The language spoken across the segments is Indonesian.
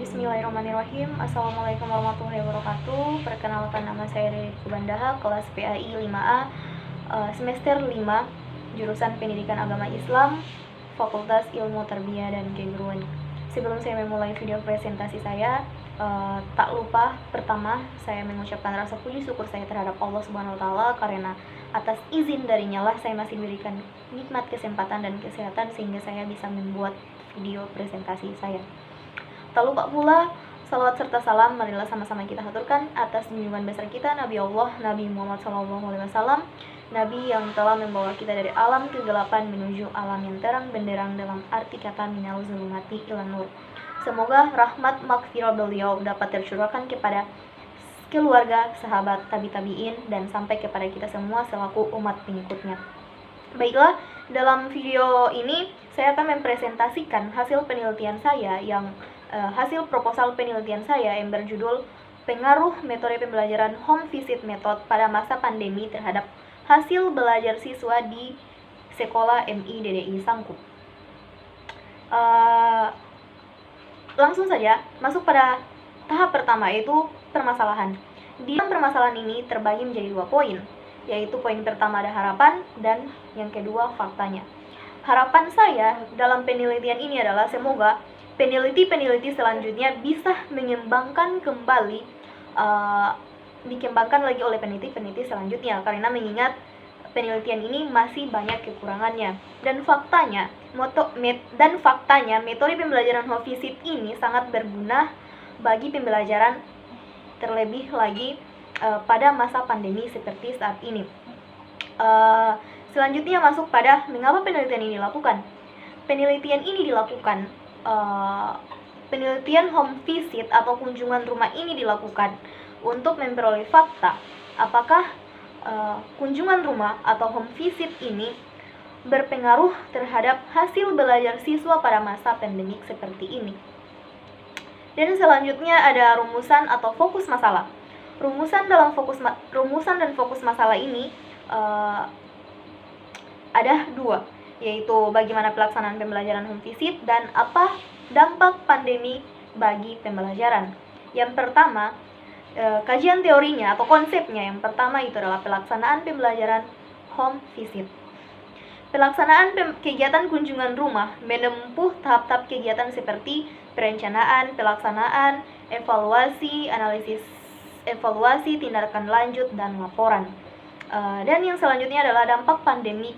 Bismillahirrahmanirrahim. Assalamualaikum warahmatullahi wabarakatuh. Perkenalkan, nama saya Dede Kubandaha, kelas PAI 5A, semester 5, jurusan Pendidikan Agama Islam, Fakultas Ilmu Tarbiyah dan Keguruan. Sebelum saya memulai video presentasi saya, tak lupa pertama saya mengucapkan rasa puji syukur saya terhadap Allah Subhanahu wa taala, karena atas izin darinya lah saya masih diberikan nikmat kesempatan dan kesehatan sehingga saya bisa membuat video presentasi saya. Tak lupa pula, salawat serta salam marilah sama-sama kita haturkan atas junjungan besar kita, Nabi Allah, Nabi Muhammad SAW, Nabi yang telah membawa kita dari alam kegelapan menuju alam yang terang benderang dalam arti kata minal zulumati ilan nur. Semoga rahmat maghfirah beliau dapat tercurahkan kepada keluarga, sahabat, tabi-tabiin, dan sampai kepada kita semua selaku umat pengikutnya. Baiklah, dalam video ini saya akan mempresentasikan hasil penelitian saya hasil proposal penelitian saya yang berjudul Pengaruh Metode Pembelajaran Home Visit Method pada Masa Pandemi terhadap Hasil Belajar Siswa di Sekolah MI DDI Sangkup. Langsung saja masuk pada tahap pertama, yaitu permasalahan. Di dalam permasalahan ini terbagi menjadi 2 poin, yaitu poin pertama ada harapan dan yang kedua faktanya. Harapan saya dalam penelitian ini adalah semoga peneliti-peneliti selanjutnya bisa mengembangkan kembali, dikembangkan lagi oleh peneliti-peneliti selanjutnya, karena mengingat penelitian ini masih banyak kekurangannya. Dan faktanya metode pembelajaran home visit ini sangat berguna bagi pembelajaran, terlebih lagi pada masa pandemi seperti saat ini. Selanjutnya masuk pada mengapa penelitian ini dilakukan. Penelitian ini dilakukan, penelitian home visit atau kunjungan rumah ini dilakukan untuk memperoleh fakta apakah kunjungan rumah atau home visit ini berpengaruh terhadap hasil belajar siswa pada masa pandemik seperti ini. Dan selanjutnya ada rumusan atau fokus masalah. Rumusan dan fokus masalah ini ada 2, yaitu bagaimana pelaksanaan pembelajaran home visit dan apa dampak pandemi bagi pembelajaran. Yang pertama, kajian teorinya atau konsepnya yang pertama itu adalah pelaksanaan pembelajaran home visit. Pelaksanaan kegiatan kunjungan rumah menempuh tahap-tahap kegiatan seperti perencanaan, pelaksanaan, evaluasi, analisis evaluasi, tindakan lanjut, dan laporan. Dan yang selanjutnya adalah dampak pandemi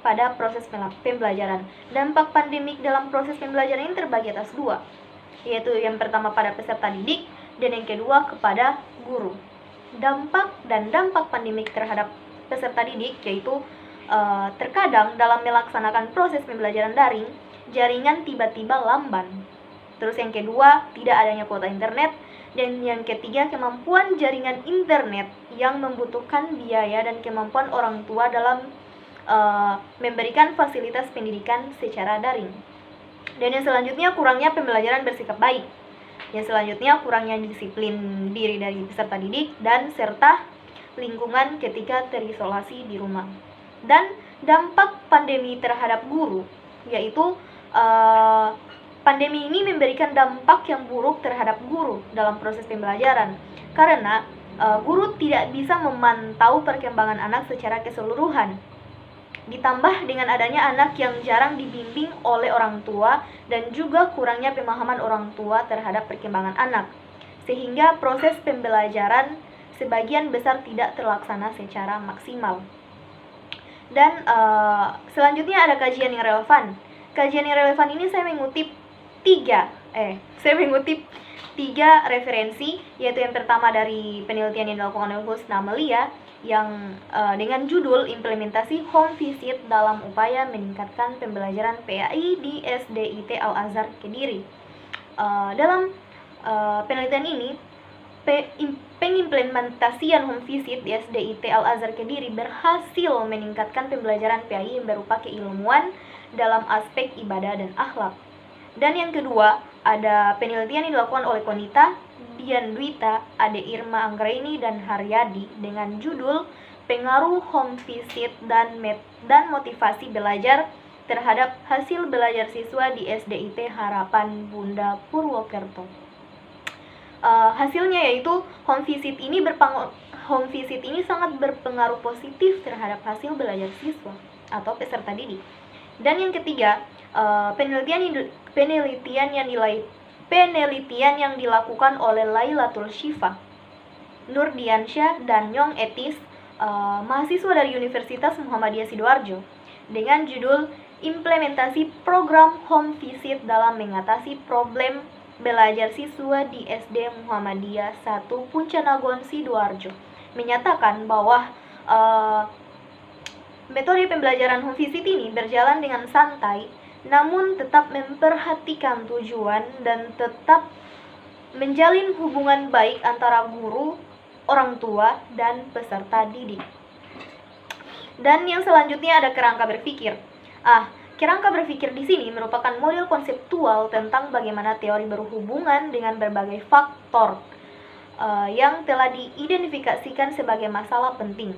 pada proses pembelajaran. Dampak pandemik dalam proses pembelajaran ini terbagi atas 2, yaitu yang pertama pada peserta didik dan yang kedua kepada guru. Dampak pandemik terhadap peserta didik yaitu terkadang dalam melaksanakan proses pembelajaran daring, jaringan tiba-tiba lamban. Terus yang kedua, tidak adanya kuota internet. Dan yang ketiga, kemampuan jaringan internet yang membutuhkan biaya dan kemampuan orang tua dalam memberikan fasilitas pendidikan secara daring. Dan yang selanjutnya, kurangnya pembelajaran bersikap baik. Yang selanjutnya, kurangnya disiplin diri dari peserta didik dan serta lingkungan ketika terisolasi di rumah. Dan dampak pandemi terhadap guru, yaitu pandemi ini memberikan dampak yang buruk terhadap guru dalam proses pembelajaran, karena guru tidak bisa memantau perkembangan anak secara keseluruhan. Ditambah dengan adanya anak yang jarang dibimbing oleh orang tua dan juga kurangnya pemahaman orang tua terhadap perkembangan anak, sehingga proses pembelajaran sebagian besar tidak terlaksana secara maksimal. Dan selanjutnya ada kajian yang relevan. Kajian yang relevan ini saya mengutip 3 referensi, yaitu yang pertama dari penelitian yang dilakukan oleh Husna Amalia yang dengan judul Implementasi Home Visit dalam Upaya Meningkatkan Pembelajaran PAI di SDIT Al-Azhar Kediri. Dalam penelitian ini, pengimplementasian home visit di SDIT Al-Azhar Kediri berhasil meningkatkan pembelajaran PAI yang berupa keilmuan dalam aspek ibadah dan akhlak. Dan yang kedua, ada penelitian yang dilakukan oleh Konita, Dian Dwita, Ade Irma Anggraini, dan Haryadi dengan judul Pengaruh Home Visit dan Motivasi Belajar terhadap Hasil Belajar Siswa di SDIT Harapan Bunda Purwokerto. Hasilnya yaitu home visit ini sangat berpengaruh positif terhadap hasil belajar siswa atau peserta didik. Dan yang ketiga, penelitian yang dilakukan oleh Lailatul Syifa, Nurdiansyah, dan Nyong Etis, mahasiswa dari Universitas Muhammadiyah Sidoarjo, dengan judul Implementasi Program Home Visit dalam Mengatasi Problem Belajar Siswa di SD Muhammadiyah 1 Puncanagon Sidoarjo, menyatakan bahwa metode pembelajaran home visit ini berjalan dengan santai, namun tetap memperhatikan tujuan dan tetap menjalin hubungan baik antara guru, orang tua, dan peserta didik. Dan yang selanjutnya ada kerangka berpikir. Kerangka berpikir di sini merupakan model konseptual tentang bagaimana teori berhubungan dengan berbagai faktor yang telah diidentifikasikan sebagai masalah penting.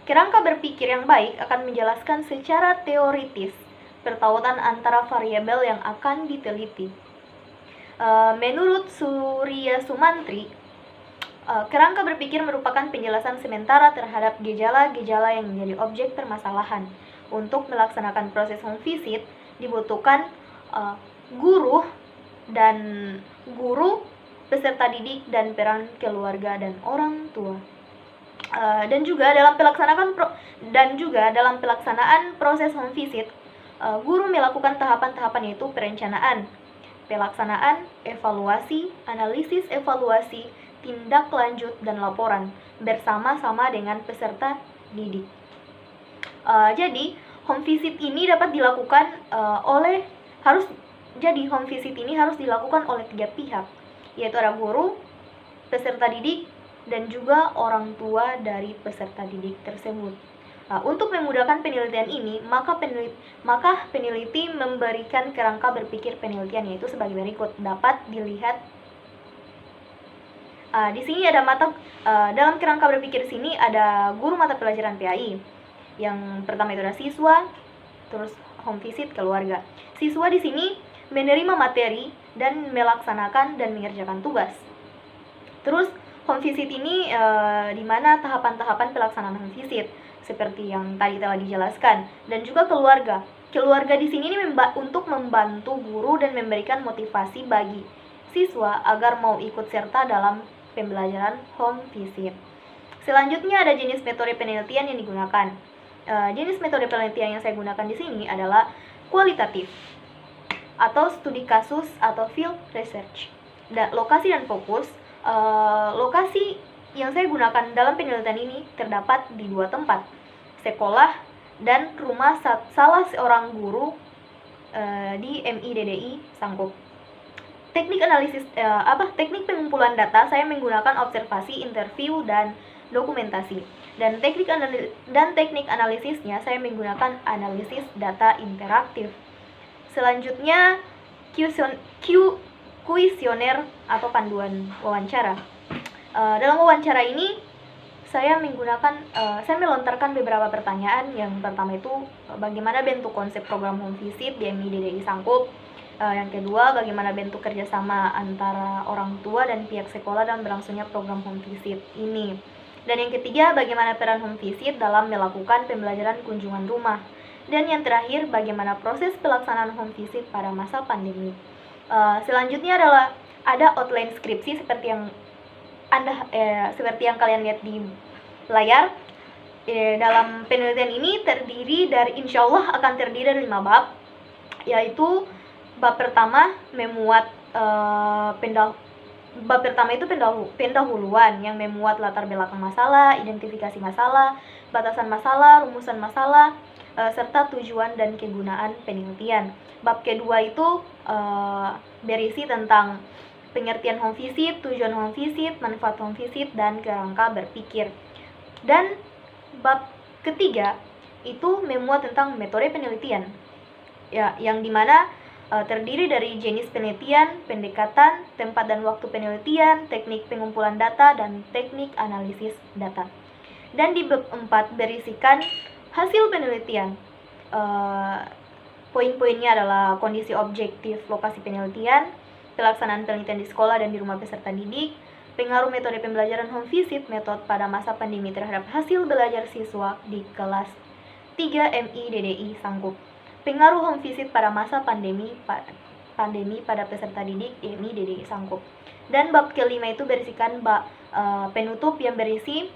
Kerangka berpikir yang baik akan menjelaskan secara teoritis pertautan antara variabel yang akan diteliti. Menurut Surya Sumantri, kerangka berpikir merupakan penjelasan sementara terhadap gejala-gejala yang menjadi objek permasalahan. Untuk melaksanakan proses home visit dibutuhkan guru, peserta didik, dan peran keluarga dan orang tua. Dan juga dalam pelaksanaan proses home visit, guru melakukan tahapan-tahapan, yaitu perencanaan, pelaksanaan, evaluasi, analisis evaluasi, tindak lanjut, dan laporan bersama-sama dengan peserta didik. Jadi home visit ini dapat dilakukan home visit ini harus dilakukan oleh 3 pihak, yaitu ada guru, peserta didik, dan juga orang tua dari peserta didik tersebut. Untuk memudahkan penelitian ini, maka peneliti memberikan kerangka berpikir penelitian, yaitu sebagai berikut. Dapat dilihat di sini ada dalam kerangka berpikir sini ada guru mata pelajaran PAI. Yang pertama itu ada siswa, terus home visit keluarga. Siswa di sini menerima materi dan melaksanakan dan mengerjakan tugas. Terus home visit ini di mana tahapan-tahapan pelaksanaan home visit seperti yang tadi telah dijelaskan, dan juga keluarga. Keluarga di sini untuk membantu guru dan memberikan motivasi bagi siswa agar mau ikut serta dalam pembelajaran home visit. Selanjutnya ada jenis metode penelitian yang digunakan. Jenis metode penelitian yang saya gunakan di sini adalah kualitatif atau studi kasus atau field research. Lokasi dan fokus. Lokasi yang saya gunakan dalam penelitian ini terdapat di 2 tempat, sekolah dan rumah salah seorang guru di MIDDI Sangkup. Teknik pengumpulan data, saya menggunakan observasi, interview, dan dokumentasi. Dan teknik analisisnya saya menggunakan analisis data interaktif. Selanjutnya kuesioner atau panduan wawancara. Dalam wawancara ini saya melontarkan beberapa pertanyaan. Yang pertama itu bagaimana bentuk konsep program home visit di MIDDI Sangkup. Yang kedua, bagaimana bentuk kerjasama antara orang tua dan pihak sekolah dalam berlangsungnya program home visit ini. Dan yang ketiga, bagaimana peran home visit dalam melakukan pembelajaran kunjungan rumah. Dan yang terakhir, bagaimana proses pelaksanaan home visit pada masa pandemi. Selanjutnya adalah ada outline skripsi seperti yang kalian lihat di layar. Dalam penelitian ini insya Allah akan terdiri dari 5 bab, yaitu bab pertama Bab pertama itu pendahuluan yang memuat latar belakang masalah, identifikasi masalah, batasan masalah, rumusan masalah, serta tujuan dan kegunaan penelitian. Bab kedua itu berisi tentang pengertian home visit, tujuan home visit, manfaat home visit, dan kerangka berpikir. Dan bab ketiga itu memuat tentang metode penelitian, yang dimana terdiri dari jenis penelitian, pendekatan, tempat dan waktu penelitian, teknik pengumpulan data, dan teknik analisis data. Dan di bab 4 berisikan hasil penelitian. Poin-poinnya adalah kondisi objektif lokasi penelitian, pelaksanaan penelitian di sekolah dan di rumah peserta didik, pengaruh metode pembelajaran home visit, metode pada masa pandemi terhadap hasil belajar siswa di kelas 3 MI DDI Sanggup, pengaruh home visit pada masa pandemi pada peserta didik MI DDI Sanggup. Dan bab kelima itu berisikan penutup yang berisi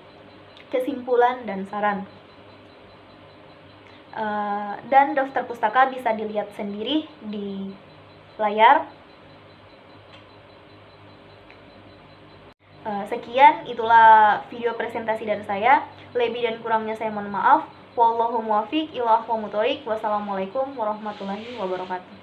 kesimpulan dan saran. Dan daftar pustaka bisa dilihat sendiri di layar. Sekian, itulah video presentasi dari saya. Lebih dan kurangnya saya mohon maaf. Wallahu muwaffiq ila aqwamit thoriq. Wassalamualaikum warahmatullahi wabarakatuh.